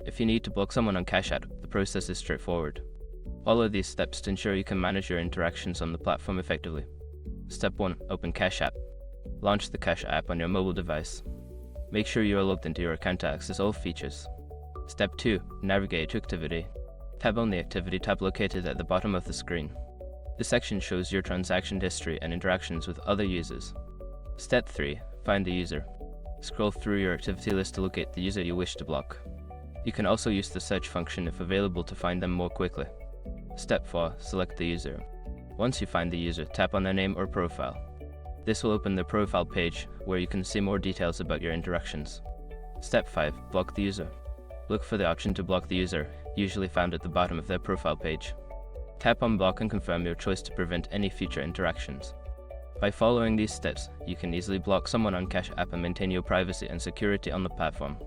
If you need to block someone on Cash App, the process is straightforward. Follow these steps to ensure you can manage your interactions on the platform effectively. Step 1. Open Cash App. Launch the Cash App on your mobile device. Make sure you are logged into your account to access all features. Step 2. Navigate to Activity. Tap on the Activity tab located at the bottom of the screen. This section shows your transaction history and interactions with other users. Step 3. Find the user. Scroll through your activity list to locate the user you wish to block. You can also use the search function if available to find them more quickly. Step 4. Select the user. Once you find the user, tap on their name or profile. This will open the profile page where you can see more details about your interactions. Step 5. Block the user. Look for the option to block the user, usually found at the bottom of their profile page. Tap on Block and confirm your choice to prevent any future interactions. By following these steps, you can easily block someone on Cash App and maintain your privacy and security on the platform.